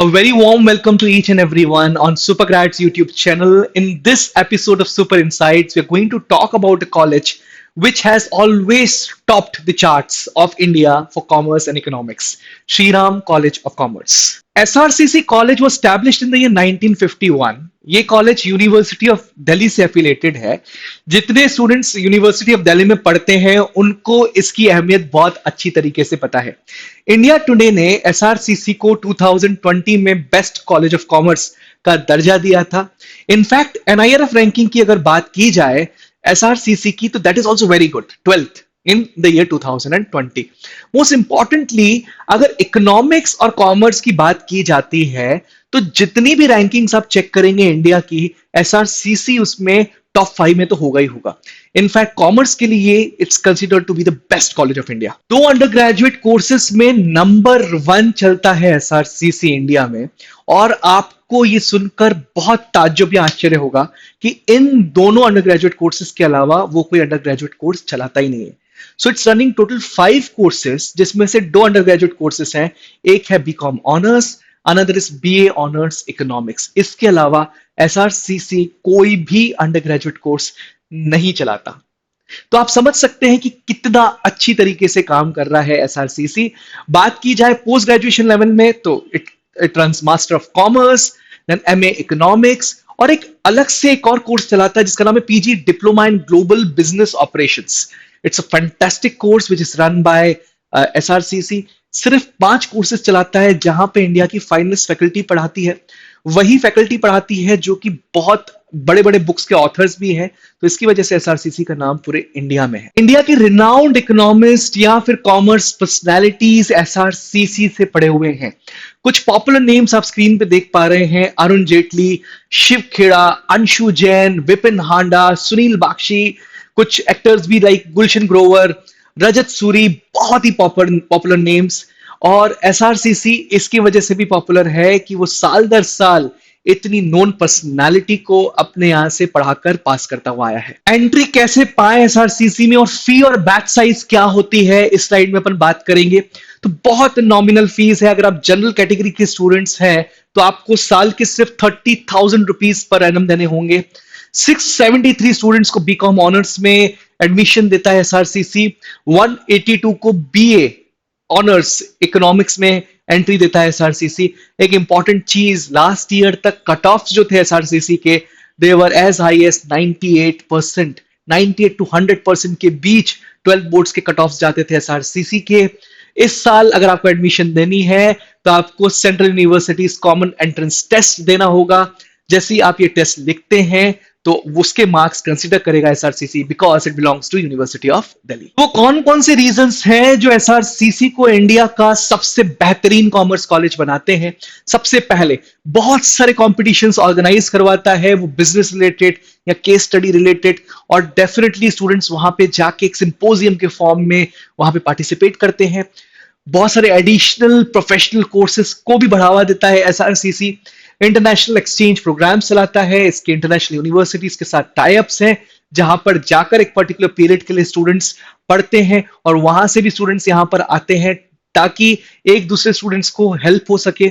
A very warm welcome to each and everyone on Supergrad's YouTube channel. In this episode of Super Insights, we're going to talk about a college which has always topped the charts of India for commerce and economics, Shri Ram College of Commerce. SRCC College was established in the year 1951. ये college university of Delhi से affiliated है. जितने students university of Delhi में पढ़ते हैं उनको इसकी अहमियत बहुत अच्छी तरीके से पता है. इंडिया टुडे ने एसआरसीसी को 2020 में बेस्ट कॉलेज ऑफ कॉमर्स का दर्जा दिया था. इनफैक्ट एनआईआरएफ रैंकिंग की अगर बात की जाए एसआरसीसी की, तो that is also very good, 12th in the year 2020. Most importantly, अगर इकोनॉमिक्स और कॉमर्स की बात की जाती है तो जितनी भी रैंकिंग्स आप चेक करेंगे इंडिया की, एसआरसीसी उसमें टॉप 5 में तो होगा ही होगा. इनफैक्ट कॉमर्स के लिए it's considered to be the best college of India. दो अंडर ग्रेजुएट कोर्सेस में नंबर 1 चलता है एसआरसीसी इंडिया में. और आपको ये सुनकर बहुत ताज्जुब या आश्चर्य होगा कि इन दोनों अंडर ग्रेजुएट कोर्सेस के अलावा वो कोई अंडर ग्रेजुएट कोर्स चलाता ही नहीं है. So it's running total 5 courses, जिसमें से 2 अंडर ग्रेजुएट कोर्सेस हैं. एक है B Com honours, another is BA honours economics. इसके अलावा एसआरसीसी कोई भी अंडर ग्रेजुएट कोर्स नहीं चलाता. तो आप समझ सकते हैं कि कितना अच्छी तरीके से काम कर रहा है एसआरसीसी. बात की जाए पोस्ट ग्रेजुएशन लेवल में, तो it runs master of commerce, then MA economics, और एक अलग से एक और कोर्स चलाता है जिसका नाम है PG diploma in global business operations. It's a fantastic course which is run by SRCC. सिर्फ 5 कोर्सेज चलाता है जहां पे इंडिया की फाइनेस्ट फैकल्टी पढ़ाती है. वही फैकल्टी पढ़ाती है जो कि बहुत बड़े बड़े बुक्स के ऑथर्स भी हैं. तो इसकी वजह से एसआरसीसी का नाम पूरे इंडिया में है. इंडिया के रिनाउंड इकोनॉमिस्ट या फिर कॉमर्स पर्सनैलिटीज एसआरसीसी से पढ़े हुए हैं. कुछ पॉपुलर नेम्स आप स्क्रीन पे देख पा रहे हैं: अरुण जेटली, शिव खेड़ा, अंशु जैन, विपिन हांडा, सुनील बाक्षी. कुछ एक्टर्स भी लाइक गुलशन ग्रोवर, रजत सूरी, बहुत ही पॉपुलर नेम्स. और एसआरसीसी इसकी वजह से भी पॉपुलर है कि वो साल दर साल इतनी नोन पर्सनालिटी को अपने यहां से पढ़ाकर पास करता हुआ आया है. एंट्री कैसे पाए एसआरसीसी में और फी और बैच साइज क्या होती है, इस स्लाइड में अपन बात करेंगे. तो बहुत नॉमिनल फीस है. अगर आप जनरल कैटेगरी के स्टूडेंट्स हैं तो आपको साल के सिर्फ 30,000 रुपीज पर एनम देने होंगे. 673 स्टूडेंट्स को बीकॉम ऑनर्स में एडमिशन देता है एसआरसीसी. 182 को बीए ऑनर्स इकोनॉमिक्स में एंट्री देता है एसआरसीसी. एक इंपॉर्टेंट चीज, लास्ट ईयर तक कट ऑफ जो थे एसआरसीसी के, they were as high as 98%. 98 to 100% के बीच 12 बोर्ड्स के कट ऑफ जाते थे एसआरसीसी के. इस साल अगर आपको एडमिशन देनी है तो आपको central universities common entrance test देना होगा. जैसे ही आप ये टेस्ट लिखते हैं तो उसके मार्क्स कंसीडर करेगा SRCC, because it belongs to university of Delhi. वो कौन कौन से रीजंस हैं जो एसआरसीसी को इंडिया का सबसे बेहतरीन कॉमर्स कॉलेज बनाते हैं? सबसे पहले, बहुत सारे कॉम्पिटिशंस ऑर्गेनाइज करवाता है, वो बिजनेस रिलेटेड या केस स्टडी रिलेटेड. और डेफिनेटली स्टूडेंट्स वहां पे जाके एक सिंपोजियम के फॉर्म में वहां पे पार्टिसिपेट करते हैं. बहुत सारे एडिशनल प्रोफेशनल कोर्सेज को भी बढ़ावा देता है एसआरसीसी. इंटरनेशनल एक्सचेंज प्रोग्राम चलाता है. इसके इंटरनेशनल यूनिवर्सिटीज के साथ टाई अप्स हैं जहां पर जाकर एक पर्टिकुलर पीरियड के लिए स्टूडेंट्स पढ़ते हैं और वहां से भी स्टूडेंट्स यहां पर आते हैं ताकि एक दूसरे स्टूडेंट्स को हेल्प हो सके.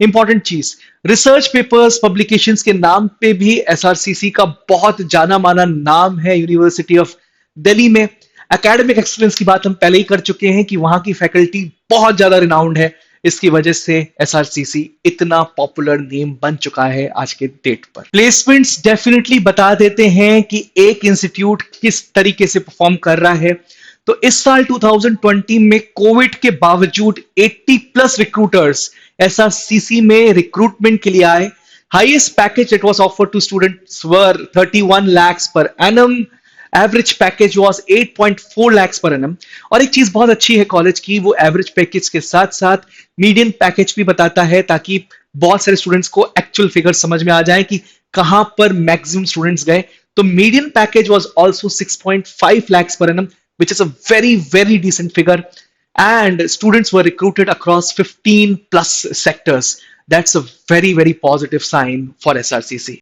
इंपॉर्टेंट चीज, रिसर्च पेपर्स पब्लिकेशंस के नाम पे भी एसआरसीसी का बहुत जाना माना नाम है यूनिवर्सिटी ऑफ दिल्ली में. एकेडमिक एक्सीलेंस की बात हम पहले ही कर चुके हैं कि वहां की फैकल्टी बहुत ज्यादा रिनाउंड है. इसकी वजह से एसआरसीसी इतना पॉपुलर नेम बन चुका है आज के डेट पर. प्लेसमेंट्स डेफिनेटली बता देते हैं कि एक इंस्टीट्यूट किस तरीके से परफॉर्म कर रहा है. तो इस साल 2020 में कोविड के बावजूद 80+ रिक्रूटर्स एसआरसीसी में रिक्रूटमेंट के लिए आए. Highest package it was offered to students were 31 lakhs per annum. Average package was 8.4 lakhs per annum. और एक चीज बहुत अच्छी है कॉलेज की, वो एवरेज पैकेज के साथ साथ मीडियन पैकेज भी बताता है ताकि बहुत सारे स्टूडेंट्स को एक्चुअल फिगर समझ में आ जाए कि कहां पर मैक्सिमम स्टूडेंट्स गए. तो median package was also 6.5 lakhs per annum, which is a very decent figure. And students were recruited across 15+ sectors. That's a very positive sign for SRCC.